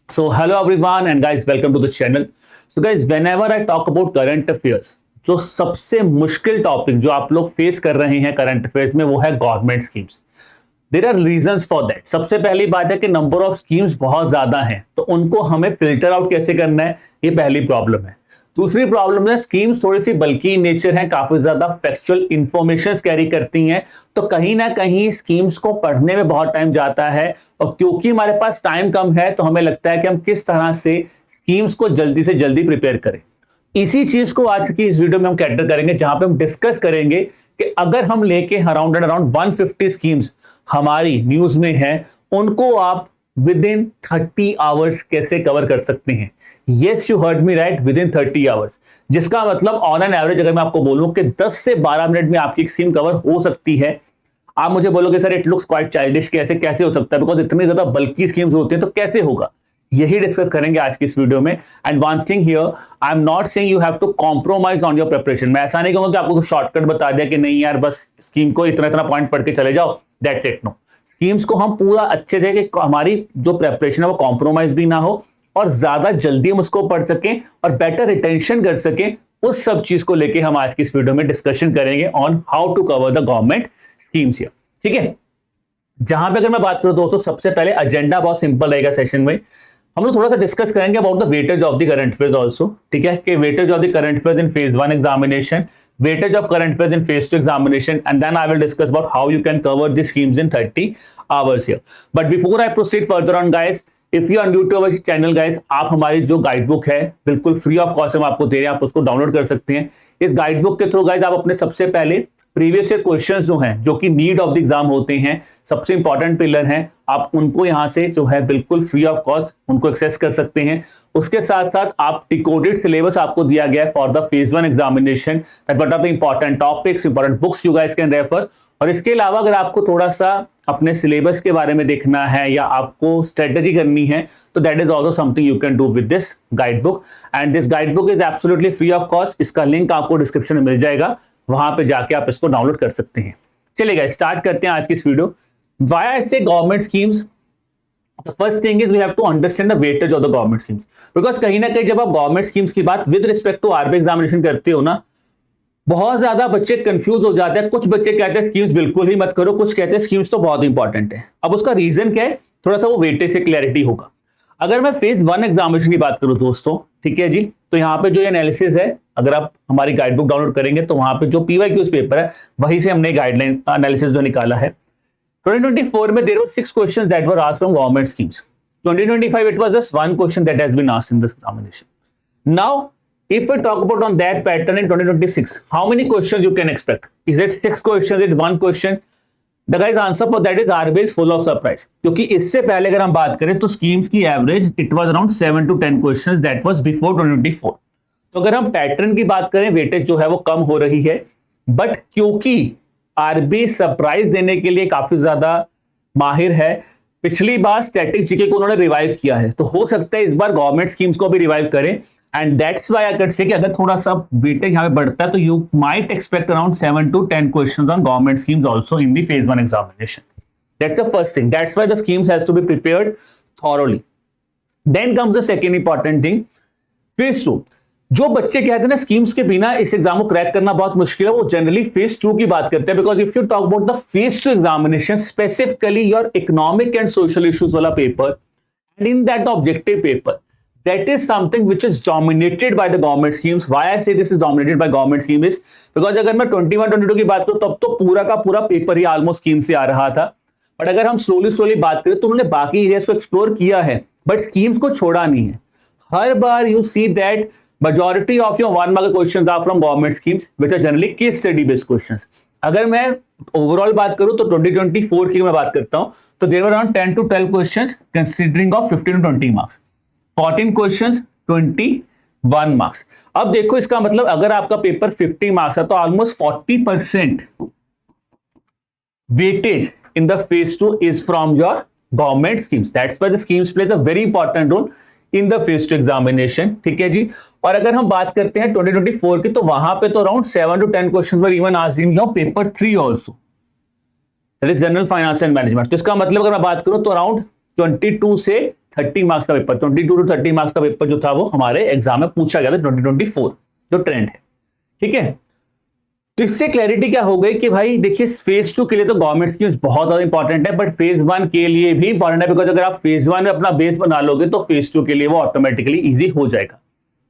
So hello everyone and guys, welcome to the channel. So guys, whenever I talk about current affairs, जो सबसे मुश्किल topic जो आप लोग फेस कर रहे हैं करंट अफेयर्स में वो है government schemes. There are reasons for that. सबसे पहली बात है कि नंबर ऑफ स्कीम्स बहुत ज्यादा हैं, तो उनको हमें फिल्टर आउट कैसे करना है, ये पहली प्रॉब्लम है. दूसरी प्रॉब्लम है स्कीम्स थोड़ी सी बल्कि नेचर है, काफी ज्यादा फैक्चुअल इंफॉर्मेशन कैरी करती हैं, तो कहीं ना कहीं स्कीम्स को पढ़ने में बहुत टाइम जाता है. और क्योंकि हमारे पास टाइम कम है तो हमें लगता है कि हम किस तरह से स्कीम्स को जल्दी से जल्दी प्रिपेयर करें. इसी चीज को आज की इस वीडियो में हम कैटर करेंगे, जहां पे हम डिस्कस करेंगे कि अगर हम लेके अराउंड 150 स्कीम्स हमारी न्यूज में है, उनको आप विद इन 30 आवर्स कैसे कवर कर सकते हैं. Yes, you heard me right, with in 30 hours. जिसका मतलब ऑन एन एवरेज अगर मैं आपको बोलूं कि 10 से 12 मिनट में आपकी स्कीम कवर हो सकती है. आप मुझे बोलोगे sir it looks quite childish, कैसे कैसे हो सकता है, बिकॉज इतनी ज्यादा बल्कि स्कीम्स होती हैं तो कैसे होगा, यही डिस्कस करेंगे आज की इस वीडियो में. And one thing here, I am not saying you have to compromise on your preparation. मैं ऐसा नहीं कहूंगा कि आपको शॉर्टकट बता दिया कि नहीं यार बस स्कीम को इतना इतना पॉइंट पढ़ के चले जाओ, दैट्स इट. नो, स्कीम्स को हम पूरा अच्छे से कि हमारी जो प्रिपरेशन है वो कॉम्प्रोमाइज भी ना हो और ज्यादा जल्दी हम उसको पढ़ सकें और बेटर रिटेंशन कर सकें. उस सब चीज को लेके हम आज की इस वीडियो में डिस्कशन करेंगे on how to cover the government schemes here. ठीक है, जहां पे अगर मैं बात करूं दोस्तों, सबसे पहले एजेंडा बहुत सिंपल रहेगा. सेशन में हम लोग थोड़ा सा डिस्कस करेंगे about the weightage of the current affairs also. ठीक है, कि weightage of the current affairs in phase 1 examination, weightage of current affairs in phase 2 examination, and then I will discuss about how you can cover the schemes in 30 hours here. But before I proceed further on guys, if you are new to our channel guys, आप हमारी जो guide book है बिल्कुल free of cost हम आपको दे रहे हैं, आप उसको डाउनलोड कर सकते हैं. इस गाइड बुक के थ्रू गाइस आप अपने सबसे पहले प्रीवियस ईयर क्वेश्चंस जो हैं, जो कि नीड ऑफ द एग्जाम होते हैं, सबसे इंपॉर्टेंट पिलर हैं, आप उनको यहां से जो है बिल्कुल फ्री ऑफ कॉस्ट उनको एक्सेस कर सकते हैं. उसके साथ साथ आप डिकोडेड सिलेबस आपको दिया गया है for the phase 1 examination, that what are the important topics, important books you guys can refer. और इसके अलावा अगर आपको थोड़ा सा अपने सिलेबस के बारे में देखना है या आपको स्ट्रेटेजी करनी है, तो that is also something you can do with this guide book. And this guide book is absolutely free of cost. इसका लिंक आपको डिस्क्रिप्शन में मिल जाएगा, वहां पे जाके आप इसको डाउनलोड कर सकते हैं. चलिए स्टार्ट करते हैं आज की इस video. Why I say government schemes, the first thing is we have to understand the weightage of the government schemes. Because कहीं ना कहीं जब आप गवर्नमेंट स्कीम्स की बात with respect to RBI examination करते हो ना, बहुत ज्यादा बच्चे कंफ्यूज हो जाते हैं. कुछ बच्चे कहते हैं स्कीम्स बिल्कुल ही मत करो, कुछ कहते हैं स्कीम्स तो बहुत इंपॉर्टेंट है. अब उसका रीजन क्या है, थोड़ा सा वो वेटेज से क्लैरिटी होगा. अगर मैं फेज 1 एग्जामिनेशन की बात करूं दोस्तों, ठीक है जी, तो यहाँ पे जो एनालिसिस है, अगर आप हमारी गाइड बुक डाउनलोड करेंगे तो वहां पे जो पीवाईक्यूज पेपर है वहीं से हमने गाइडलाइन एनालिसिस जो निकाला है. 2024 में there were 6 questions that were asked from government schemes. 2025 it was just 1 question that has been asked in this examination. Now if we talk about on that pattern in 2026, how many questions you can expect? Is it 6 questions, is it 1 question? The guys answer for that is RBI is full of surprise. क्योंकि इससे पहले अगर हम बात करें तो schemes की average it was around 7 to 10 questions, that was before 2024. तो अगर हम पैटर्न की बात करें, वेटेज जो है वो कम हो रही है. बट क्योंकि आरबीआई सरप्राइज देने के लिए काफी ज्यादा माहिर है, पिछली बार स्टैटिक जीके को उन्होंने रिवाइव किया है, तो हो सकता है इस बार गवर्नमेंट स्कीम्स को भी रिवाइव करें. And that's why I can say कि अगर थोड़ा सा वेटेज यहां पे बढ़ता है तो you might expect around 7 to 10 questions on government schemes also in the phase 1 examination. That's the first thing, that's why the schemes has to be prepared thoroughly. Then comes the second important thing, phase 2. जो बच्चे कहते हैं ना schemes के बिना इस exam को crack करना बहुत मुश्किल है, वो जनरली फेज 2 की बात करते हैं. Because if you talk about the phase 2 examination, specifically your economic and social issues वाला paper, and in that objective paper, that is something which is dominated by the government schemes. Why I say this is dominated by government schemes is because अगर मैं 21-22 की बात करूं तब तो पूरा का पूरा पेपर ही ऑलमोस्ट स्कीम से आ रहा था. बट अगर हम स्लोली बात करें तो उन्होंने बाकी एरियाज को एक्सप्लोर किया है, बट स्कीम्स को छोड़ा नहीं है. हर बार you see that majority of your 1 mark questions are from government schemes which are generally case study based questions. अगर मैं ओवरऑल बात करूं तो 2024 की मैं बात करता हूं तो there were around 10 to 12 questions considering of 15 to 20 marks, 14 questions 21 marks. अब देखो इसका मतलब अगर आपका पेपर 50 मार्क्स है तो almost 40% weightage in the phase 2 is from your government schemes. That's why the schemes plays a very important role in the phase 2 examination. ठीक है जी. और अगर हम बात करते हैं 2024 की तो वहां पे तो around 7 to 10 question were even asked in your paper 3 also, that is general finance and management. तो इसका मतलब अगर मैं बात करूं तो अराउंड 22 से 30 मार्क्स का पेपर, 22 टू 30 मार्क्स का पेपर जो था वो हमारे एग्जाम में पूछा गया था 2024 जो ट्रेंड है, ठीक है। तो इससे क्लैरिटी क्या हो गई कि भाई देखिए फेज 2 के लिए तो गवर्नमेंट स्कीम्स बहुत ज्यादा इंपॉर्टेंट है, बट फेज 1 के लिए भी इंपॉर्टेंट है, बिकॉज अगर आप फेज 1 में अपना बेस बना लोगे तो फेज 2 के लिए वो ऑटोमेटिकली इजी हो जाएगा।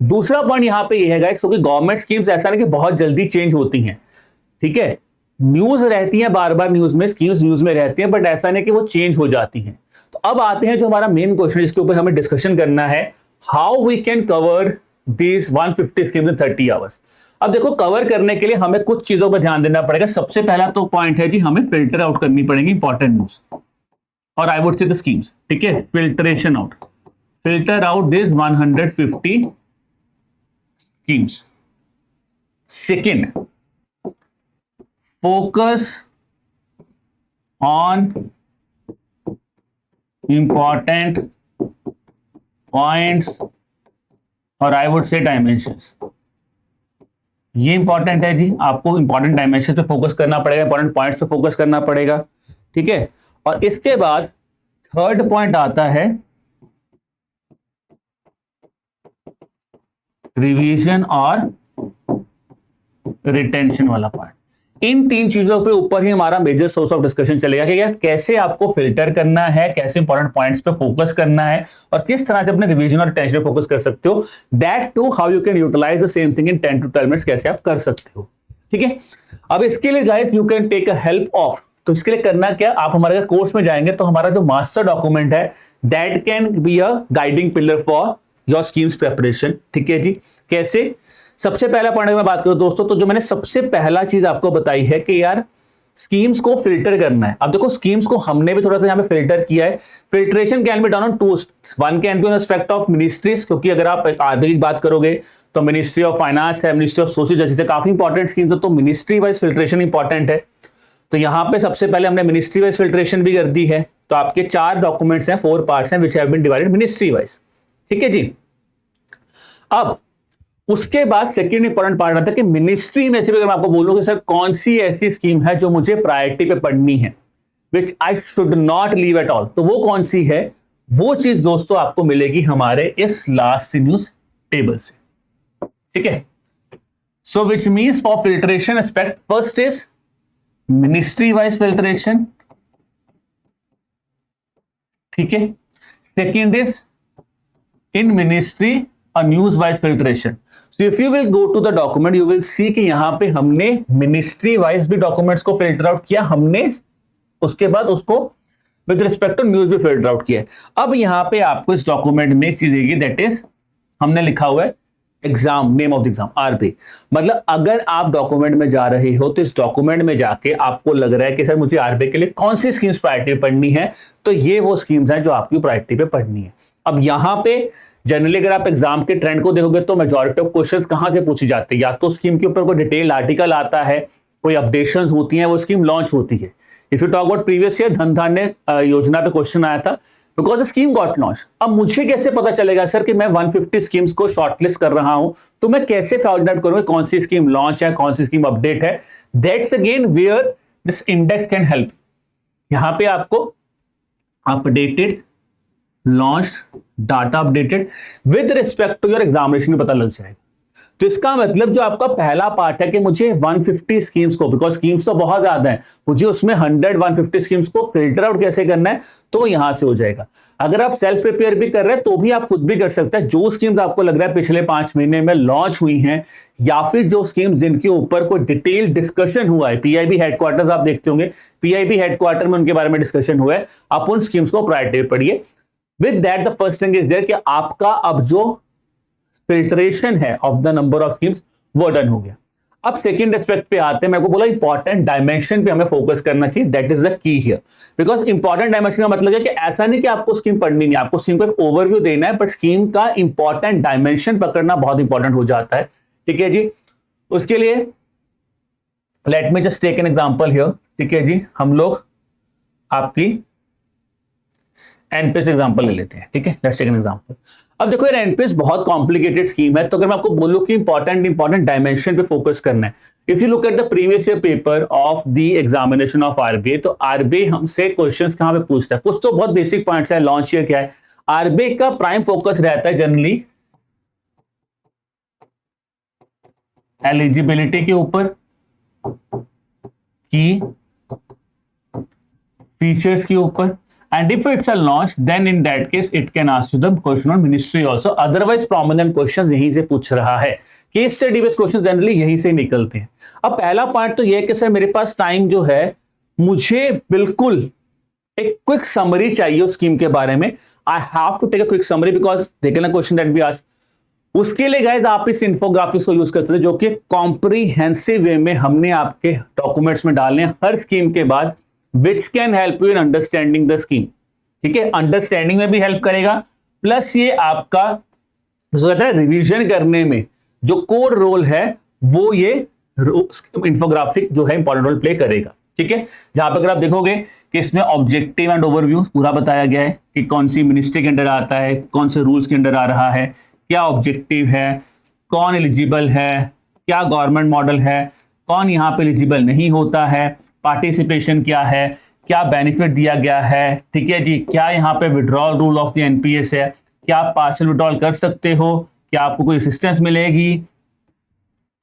दूसरा पॉइंट यहां पे ये है गाइस, क्योंकि गवर्नमेंट स्कीम्स ऐसा नहीं कि बहुत जल्दी चेंज होती हैं, ठीक है। न्यूज रहती है बार बार, न्यूज में स्कीम्स न्यूज में रहती है, बट ऐसा नहीं कि वो चेंज हो जाती हैं। तो अब आते हैं जो हमारा मेन क्वेश्चन जिसके ऊपर हमें डिस्कशन करना है, how we can cover these 150 schemes in 30 hours. अब देखो कवर करने के लिए हमें कुछ चीजों पर ध्यान देना पड़ेगा। सबसे पहला तो पॉइंट है जी, हमें फिल्टर आउट करनी पड़ेगी इंपॉर्टेंट न्यूज और I would say the schemes, ठीक है। Filtration out, filter out this 150 schemes. Second, focus on important points और आई वुड से डायमेंशंस। ये इंपॉर्टेंट है जी, आपको इंपॉर्टेंट डायमेंशन पे फोकस करना पड़ेगा, इंपॉर्टेंट पॉइंट्स पे फोकस करना पड़ेगा, ठीक है। और इसके बाद थर्ड पॉइंट आता है रिवीजन और रिटेंशन वाला पार्ट। इन तीन चीजों पे ऊपर ही हमारा मेजर सोर्स ऑफ डिस्कशन चलेगा कि यार कैसे आपको फिल्टर करना है, कैसे इंपॉर्टेंट पॉइंट्स पे फोकस करना है और किस तरह से अपने रिवीजन और रिटेंशन पे फोकस कर सकते हो। That to how you can utilise the same thing in 10 to 12 minutes, कैसे आप कर सकते हो, ठीक है। अब इसके लिए guys you can take a help of, तो इसके लिए करना क्या, आप हमारे कोर्स में जाएंगे तो हमारा जो मास्टर डॉक्यूमेंट है that can be a guiding pillar for your schemes preparation, ठीक है जी। कैसे, सबसे पहला पॉइंट मैं बात करूं दोस्तों, तो जो मैंने सबसे पहला चीज आपको बताई है कि यार स्कीम्स को फिल्टर करना है। अब देखो स्कीम्स को हमने भी थोड़ा सा यहां पे फिल्टर किया है। Filtration can be done on two, one can be on respect of ministries, क्योंकि अगर आप आरबीआई की बात करोगे तो मिनिस्ट्री ऑफ फाइनेंस है, मिनिस्ट्री ऑफ सोशल जस्टिस है, काफी इंपॉर्टेंट स्कीम्स है, तो मिनिस्ट्री वाइज फिल्ट्रेशन इंपॉर्टेंट है। तो यहां पे सबसे पहले हमने मिनिस्ट्री वाइज फिल्ट्रेशन भी कर दी है। तो आपके 4 डॉक्यूमेंट्स हैं, 4 पार्ट्स हैं which have been divided ministry wise, ठीक है जी। अब उसके बाद सेकंड इंपॉर्टेंट पार्ट आता है कि मिनिस्ट्री में से भी अगर मैं आपको बोलूं कि सर कौन सी ऐसी स्कीम है जो मुझे प्रायोरिटी पे पढ़नी है, which I should not leave at all, तो वो कौन सी है, वो चीज दोस्तों आपको मिलेगी हमारे इस लास्ट न्यूज टेबल से, ठीक है। So which means for filtration aspect, first is ministry wise filtration, ठीक है। Second is in ministry a news wise filtration. So if you will go to the document you will see कि यहां पे हमने ministry wise भी documents को filter out किया, हमने उसके बाद उसको विद रिस्पेक्ट टू न्यूज भी फिल्टर आउट किया। अब यहां पे आपको इस डॉक्यूमेंट में एक चीज देगी, दैट इज हमने लिखा हुआ है exam, name of the exam RB. मतलब अगर आप डॉक्यूमेंट में जा रहे हो तो इस डॉक्यूमेंट में जाके आपको लग रहा है कि सर मुझे आरबी के लिए कौन सी स्कीम्स प्रायोरिटी पे पढ़नी है, तो ये वो स्कीम्स हैं जो आपकी प्रायोरिटी पे पढ़नी है। अब यहां पे जनरली अगर आप एग्जाम के ट्रेंड को देखोगे तो मेजॉरिटी ऑफ क्वेश्चंस कहां से पूछे जाते हैं, या तो स्कीम के ऊपर कोई डिटेल आर्टिकल आता है, कोई अपडेशंस होती हैं, वो स्कीम लॉन्च होती है। If you talk about previous year धन धान्य योजना पे क्वेश्चन आया था बिकॉज स्कीम गॉट लॉन्च। अब मुझे कैसे पता चलेगा सर कि मैं 150 स्कीम्स को शॉर्टलिस्ट कर रहा हूं, तो मैं कैसे फाइंड आउट करूंगा कौन सी स्कीम लॉन्च है, कौन सी स्कीम अपडेट है। That's again where this index can help. यहां पे आपको updated, launched, data updated with respect to your examination में पता लग जाएगा। तो इसका मतलब जो आपका पहला पार्ट है कि मुझे 150 स्कीम्स को, बिकॉज स्कीम्स तो बहुत ज्यादा है, मुझे उसमें 150 स्कीम्स को फिल्टर आउट कैसे करना है, तो यहां से हो जाएगा। अगर आप सेल्फ प्रिपेयर भी कर रहे हैं तो भी आप खुद भी कर सकते हैं। जो स्कीम्स आपको लग रहा है पिछले 5 महीने में लॉन्च हुई हैं, या फिर जो स्कीम्स जिनके ऊपर कोई डिटेल डिस्कशन हुआ है, पीआईबी हेडक्वार्टर्स आप देखते होंगे, पीआईबी हेडक्वार्टर में उनके बारे में डिस्कशन हुआ है, आप उन स्कीम्स को प्रायोरिटी पढ़िए। With that the first thing is there कि आपका अब जो फिल्ट्रेशन है of the number of schemes वो डन हो गया। अब सेकंड एस्पेक्ट पे आते हैं, मैं को बोला इंपॉर्टेंट डायमेंशन पे हमें फोकस करना चाहिए, that is the key here. Because important dimension का मतलब है कि ऐसा नहीं कि आपको स्कीम पढ़नी नहीं, आपको स्कीम को एक ओवरव्यू देना है, बट स्कीम का इंपॉर्टेंट डायमेंशन पकड़ना बहुत इंपॉर्टेंट हो जाता है, ठीक है जी। उसके लिए let me just take an example here, ठीक है जी। हम लोग आपकी एनपीएस एग्जांपल ले लेते हैं, ठीक है। Let's take an example. अब देखो यार एनपीएस बहुत कॉम्प्लिकेटेड स्कीम है, तो अगर मैं आपको बोलूं कि इंपॉर्टेंट डायमेंशन पे फोकस करना है, if you look at the previous year paper of the examination of RBI, तो आरबीआई हमसे क्वेश्चंस कहां पे पूछता है, कुछ तो बहुत बेसिक पॉइंट्स है, लॉन्च ईयर क्या है, आरबीआई का प्राइम फोकस रहता है जनरली एलिजिबिलिटी के ऊपर, की फीचर्स के ऊपर, and if it's a launch then in that case it can ask you the question on ministry also, otherwise prominent questions यहीं से पूछ रहा है। Case study based questions generally यहीं से निकलते हैं। अब पहला पार्ट तो यह है कि सर मेरे पास टाइम जो है, मुझे बिल्कुल एक क्विक समरी चाहिए उस स्कीम के बारे में। I have to take a quick summary because देखें ना क्वेश्चन दैट बी आस्क्ड। उसके लिए गाइस आप इस इन्फोग्राफिक्स को यूज करते हैं जो कि कॉम्प्रिहेंसिव वे में हमने आपके डॉक्यूमेंट्स में डालने हैं हर स्कीम के बाद, which can help you in understanding the scheme. ठीक है, अंडरस्टैंडिंग में भी हेल्प करेगा, प्लस ये आपका जो है रिवीजन करने में जो कोर रोल है वो ये इंफोग्राफिक जो है इंपॉर्टेंट रोल प्ले करेगा। ठीक है, जहां पर अगर आप देखोगे कि इसमें ऑब्जेक्टिव एंड ओवरव्यू पूरा बताया गया है कि कौन सी मिनिस्ट्री के अंडर आता है, कौन से रूल्स के अंडर आ रहा है, क्या ऑब्जेक्टिव है, कौन एलिजिबल है, क्या गवर्नमेंट मॉडल है, कौन यहां पे एलिजिबल नहीं होता है, पार्टिसिपेशन क्या है, क्या बेनिफिट दिया गया है, ठीक है जी, क्या यहाँ पे withdrawal rule of the NPS है, क्या आप पार्शियल विड्रॉल कर सकते हो, क्या आपको कोई असिस्टेंस मिलेगी,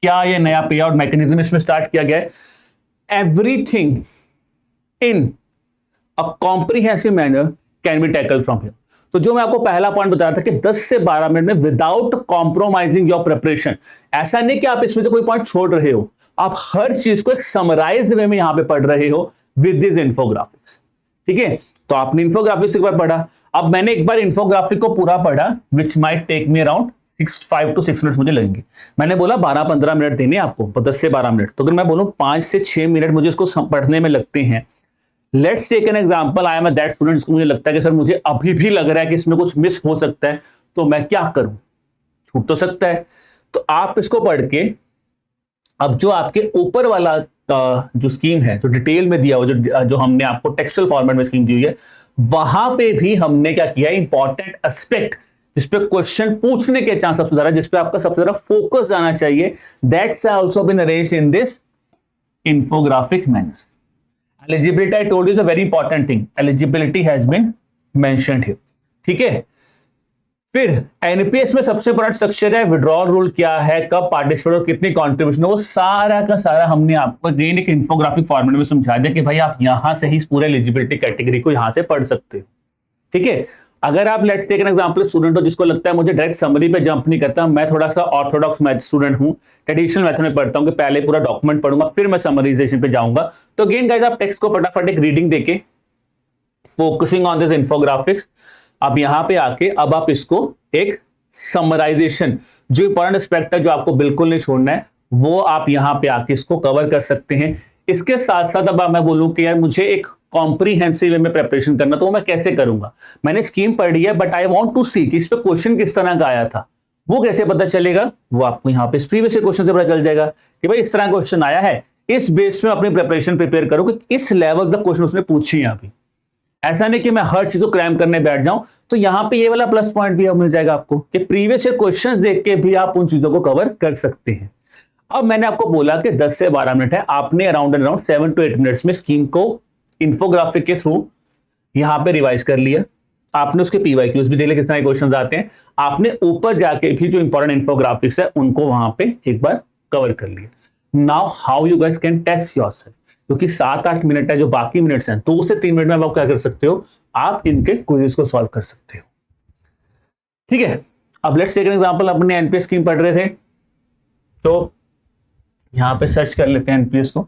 क्या ये नया पे आउट मैकेनिज्म इसमें स्टार्ट किया गया है, everything in a comprehensive manner can be tackle from here. तो जो मैं आपको पहला पॉइंट बताया था कि 10 से 12 मिनट में विदाउट कॉम्प्रोमाइजिंग योर प्रिपरेशन, ऐसा नहीं कि आप इसमें से कोई पॉइंट छोड़ रहे हो, आप हर चीज को एक समराइज्ड वे में यहां पे पढ़ रहे हो विद दिस इन्फोग्राफिक्स। ठीक है, तो आपने इन्फोग्राफिक्स एक बार पढ़ा, अब मैंने एक बार इन्फोग्राफिक को पूरा पढ़ा which might take me around 5 to 6 minute मुझे लगेंगे। मैंने बोला 12-15 मिनट देने आपको, 10 से 12 मिनट, तो अगर मैं बोलूं 5 से 6 मिनट मुझे इसको पढ़ने में लगते हैं। Let's take an example, I am that student जिसको मुझे लगता है कि सर मुझे अभी भी लग रहा है कि इसमें कुछ मिस हो सकता है, तो मैं क्या करूं, छूट तो सकता है। तो आप इसको पढ़ के अब जो आपके ऊपर वाला जो स्कीम है, जो डिटेल में दिया हुआ, जो हमने आपको टेक्सुअल फॉर्मेट में स्कीम दी हुई है, वहां पे भी हमने क्या किया, इंपॉर्टेंट एस्पेक्ट जिसपे क्वेश्चन पूछने के चांस सबसे ज्यादा, जिसपे आपका सबसे ज्यादा फोकस जाना चाहिए, that's also been arranged in this infographic manners. Eligibility I told you is a very important thing, eligibility has been mentioned here. ठीक है, फिर एनपीएस में सबसे बड़ा स्ट्रक्चर है विड्रॉल रूल क्या है, कब पार्टिसिपेट और कितनी कॉन्ट्रीब्यूशन, वो सारा का सारा हमने आपको अगेन एक इंफोग्राफिक फॉर्मेट में समझा दिया कि भाई आप यहां से ही पूरे एलिजिबिलिटी कैटेगरी को यहां से पढ़ सकते हो। ठीक है, अगर आप let's take an example student हो जिसको लगता है मुझे डायरेक्ट समरी पे जंप नहीं करता, मैं थोड़ा सा ऑर्थोडॉक्स मैथ स्टूडेंट हूं, ट्रेडिशनल मेथड में पढ़ता हूं कि पहले पूरा डॉक्यूमेंट पढ़ूंगा फिर मैं समराइजेशन पे जाऊंगा, तो अगेन गाइस आप टेक्स्ट को फटाफट एक रीडिंग देके फोकसिंग ऑन दिस इंफोग्राफिक्स, अब यहां पे आके अब आप इसको एक समराइजेशन, जो इंपॉर्टेंट एस्पेक्ट है जो आपको बिल्कुल नहीं छोड़ना है, वो आप यहां पे आके इसको कवर कर सकते हैं। इसके साथ साथ अब मैं बोलूं कि यार मुझे एक कॉम्प्रिहेंसिव वे में प्रिपरेशन करना, तो मैं कैसे करूंगा, मैंने स्कीम पढ़ी है बट आई वांट टू सी कि इस पे क्वेश्चन किस तरह का आया था, वो कैसे पता चलेगा, वो आपको यहां पे प्रीवियस क्वेश्चन से पता चल जाएगा कि भाई इस तरह क्वेश्चन आया है, इस बेस में अपनी प्रिपरेशन प्रिपेयर करो कि इस लेवल का क्वेश्चन उसने पूछी है अभी। ऐसा नहीं कि मैं हर चीज को क्रैम करने बैठ जाऊं, तो यहां पे ये वाला प्लस पॉइंट भी मिल जाएगा आपको कि प्रीवियस ईयर क्वेश्चंस देख के भी आप उन चीजों को कवर कर सकते हैं। अब मैंने आपको बोला कि 10 से 12 मिनट है, आपने अराउंड 7 to 8 मिनट्स में स्कीम को इंफोग्राफिक के थ्रू यहां पे रिवाइज कर लिया, आपने उसके पीवाईक्यूज भी देख लिया किस तरह के क्वेश्चंस आते हैं, आपने ऊपर जाके भी जो इंपॉर्टेंट इंफोग्राफिक्स है उनको वहां पे एक बार कवर कर लिया। Now how you guys can test yourself, क्योंकि 7-8 मिनट है, जो बाकी मिनट्स हैं 2 से 3 मिनट में आप क्या कर सकते हो, आप इनके क्विज़ को सॉल्व कर सकते हो। ठीक है, अब लेट्स टेक एन एग्जांपल, अपने एनपीएस स्कीम पढ़ रहे थे, तो यहां पे सर्च कर लेते हैं एनपीएस को।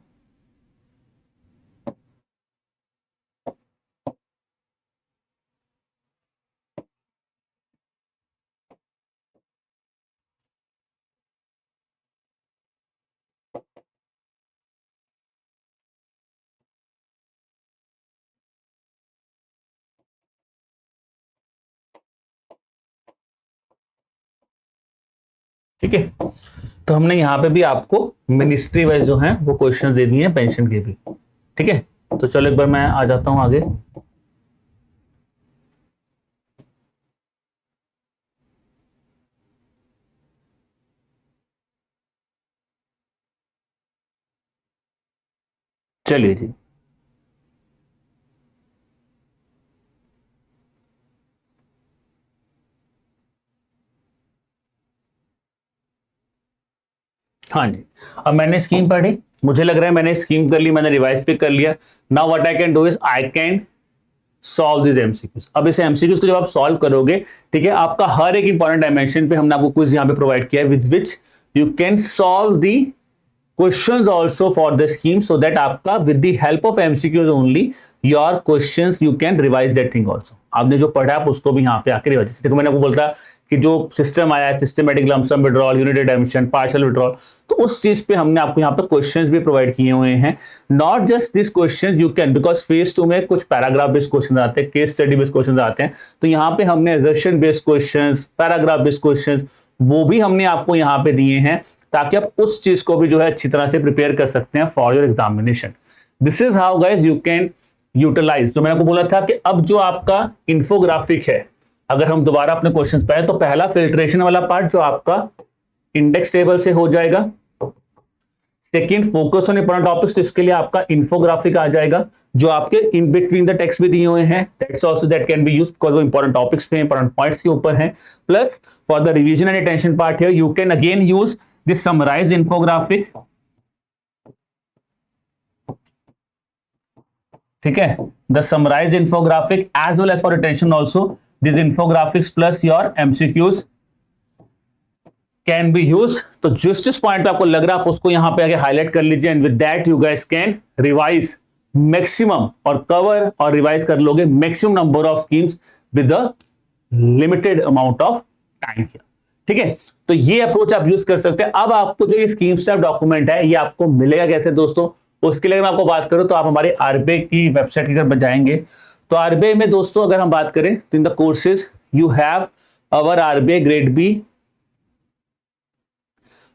ठीक है, तो हमने यहां पे भी आपको मिनिस्ट्री वाइज जो है वो क्वेश्चंस दे दिए हैं पेंशन के भी। ठीक है, तो चलो एक बार मैं आ जाता हूं आगे। चलिए जी, हाँ जी, अब मैंने स्कीम पढ़ी, मुझे लग रहा है मैंने स्कीम कर ली, मैंने रिवाइज भी कर लिया। Now what I can do is I can solve this MCQs. अब इस एमसीक्यूज को जब आप सॉल्व करोगे, ठीक है, आपका हर एक इंपॉर्टेंट डायमेंशन पे हमने आपको क्विज यहां पे प्रोवाइड किया है with which you can solve the questions also for the scheme, so that आपका with the help of MCQs only your questions you can revise that thing also। आपने जो पढ़ा आप उसको भी यहाँ पे आके रिवाइज, देखो मैंने आपको बोलता कि जो सिस्टम आया है systematic lump sum withdrawal, unit redemption, partial withdrawal, तो उस चीज पे हमने आपको यहाँ पे क्वेश्चंस भी प्रोवाइड किए हुए हैं। Not just this question you can, because phase 2 में कुछ पैराग्राफ बेस्ड क्वेश्चन आते हैं, केस स्टडी बेस्ड क्वेश्चन आते हैं, तो यहाँ पे हमने assertion based question, paragraph based question वो भी हमने आपको यहाँ पे दिए हैं, ताकि आप उस चीज को भी जो है अच्छी तरह से प्रिपेयर कर सकते हैं for your examination. This is how guys you can utilise. तो मैंने आपको बोला था कि अब जो आपका इंफोग्राफिक है, अगर हम दोबारा अपने क्वेश्चंस पे आए तो पहला फिल्ट्रेशन वाला पार्ट जो आपका इंडेक्स टेबल से हो जाएगा, second focus on important topics, तो इसके लिए आपका इंफोग्राफिक आ जाएगा, जो आपके इन बिटवीन द टेक्स्ट भी दिए हुए हैं, that's also that can be used because वो इंपॉर्टेंट टॉपिक्स पे, इंपॉर्टेंट पॉइंट्स के ऊपर है। Plus for the revision and attention part here you can again use this summarised infographic, ठीक है, the summarised infographic as well as for attention also this infographics plus your MCQs can be use. तो जिस point पे आपको लग रहा है आप उसको यहां पे आगे हाईलाइट कर लीजिए, and with that you guys can revise maximum और कवर और रिवाइज कर लोगे maximum number of schemes with a limited amount of time here, ठीक है। तो ये अप्रोच आप यूज कर सकते हैं। अब आपको जो ये स्कीम स्टेप डॉक्यूमेंट है ये आपको मिलेगा कैसे दोस्तों, उसके लिए मैं आपको बात करूं तो आप हमारे आरबीआई की वेबसाइट की तरफ जाएंगे। तो आरबीआई में दोस्तों अगर हम बात करें तो in the courses you have our RBI grade B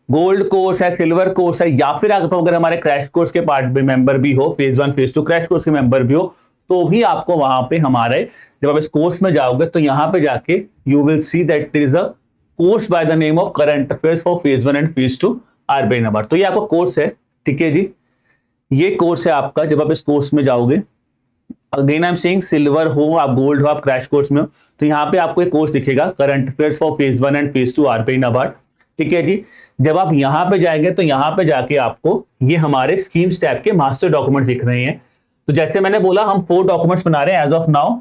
gold course है, सिल्वर कोर्स है, या फिर अगर हमारे क्रैश कोर्स के पार्ट में मेंबर भी हो, फेज 1 फेज 2 क्रैश कोर्स के मेंबर भी हो, तो भी आपको वहां पे हमारे जब आप इस कोर्स में जाओगे तो यहां पे जाके you will see that is a course by the name of current affairs for phase 1 and phase 2 RBI number. तो ये आपका कोर्स है, ठीक है जी, ये कोर्स है आपका। जब आप इस कोर्स में जाओगे, again I am saying silver हो, आप गोल्ड हो, आप क्रैश कोर्स में हो, तो यहाँ पे आपको एक कोर्स दिखेगा current affairs for phase 1 and phase 2 RBI NABARD, ठीक है जी। जब आप यहां पे जाएंगे तो यहां पे जाके आपको ये हमारे स्कीम्स टैब के मास्टर डॉक्यूमेंट्स दिख रहे हैं। तो जैसे मैंने बोला हम 4 डॉक्यूमेंट्स बना रहे हैं as of now,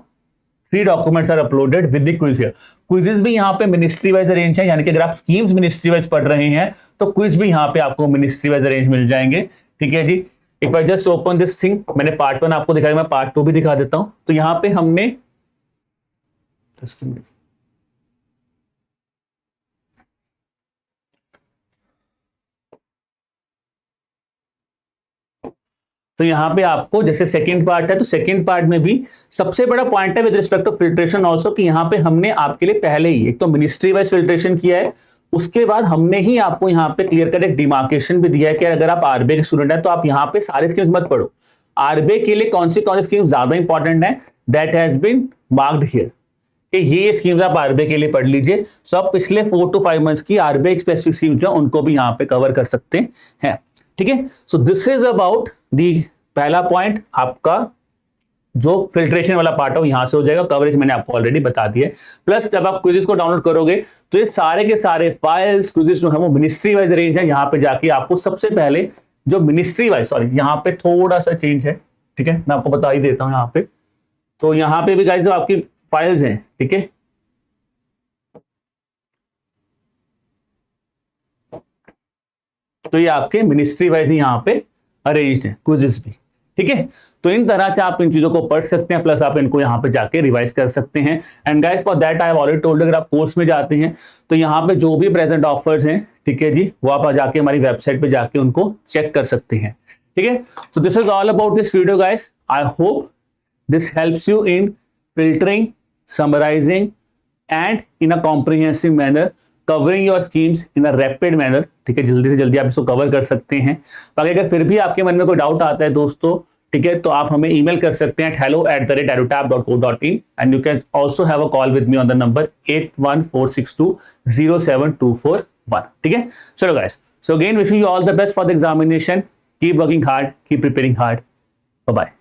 3 documents are uploaded with the quiz here. Quizzes भी यहाँ पे मिनिस्ट्री वाइज अरेंज है, यानी कि अगर आप स्कीम्स मिनिस्ट्री वाइज पढ़ रहे हैं तो क्विज भी यहाँ पे आपको मिनिस्ट्री वाइज अरेंज मिल जाएंगे, ठीक है जी। If I just open this thing, मैंने पार्ट 1 आपको दिखाया, मैं पार्ट 2 भी दिखा देता हूं। तो यहाँ पे हमने तो यहां पे आपको जैसे सेकंड पार्ट है, तो सेकंड पार्ट में भी सबसे बड़ा पॉइंट है with respect to filtration also कि यहां पे हमने आपके लिए पहले ही एक तो मिनिस्ट्री वाइज फिल्ट्रेशन किया है, उसके बाद हमने ही आपको यहां पे क्लियर कट एक डिमार्केशन भी दिया है कि अगर आप आरबीआई के स्टूडेंट हैं तो आप यहां पे सारे स्कीम्स मत पढ़ो, आरबीआई के लिए कौन सी स्कीम ज्यादा इंपॉर्टेंट है, that has been marked here कि ये स्कीम्स आप आरबीआई के लिए पढ़ लीजिए। सो आप पिछले 4 to 5 मंथ्स की आरबीआई स्पेसिफिक स्कीम्स जो उनको भी यहां पे कवर कर सकते हैं, ठीक है। So this is about the पहला पॉइंट, आपका जो फिल्ट्रेशन वाला पार्ट है यहां से हो जाएगा, कवरेज मैंने आपको ऑलरेडी बता दिया है। प्लस जब आप क्विज़ेस को डाउनलोड करोगे तो ये सारे के सारे फाइल्स क्विज़ेस जो है वो मिनिस्ट्री वाइज अरेंज है। यहां पे जाके आपको सबसे पहले जो मिनिस्ट्री वाइज, सॉरी यहां पे थोड़ा सा चेंज है, ठीक है, मैं आपको बता ही देता हूं। यहां पे तो यहां पे भी गाइस जो आपकी फाइल्स हैं, ठीक है, तो ये आपके मिनिस्ट्री वाइज ही यहां पे अरेंज्ड है क्विज़ेस भी, ठीक है। तो इन तरह से आप इन चीजों को पढ़ सकते हैं, प्लस आप इनको यहां पे जाके रिवाइज कर सकते हैं। And guys for that I have already told, अगर आप कोर्स में जाते हैं तो यहां पे जो भी प्रेजेंट ऑफर्स हैं, ठीक है जी, वो आप जाके हमारी वेबसाइट पे जाके उनको चेक कर सकते हैं, ठीक है। So this is all about this video guys. I hope this helps you in filtering, summarising and in a comprehensive manner covering your schemes in a rapid manner, ठीक है, जल्दी से जल्दी आप इसको कवर कर सकते हैं। बाकी अगर फिर भी आपके मन में कोई डाउट आता है दोस्तों, ठीक है, तो आप हमें ईमेल कर सकते हैं hello@edutap.co.in and you can also have a call with me on the number 8146207241, ठीक है। चलो guys, so again wishing you all the best for the examination, keep working hard, keep preparing hard, bye bye.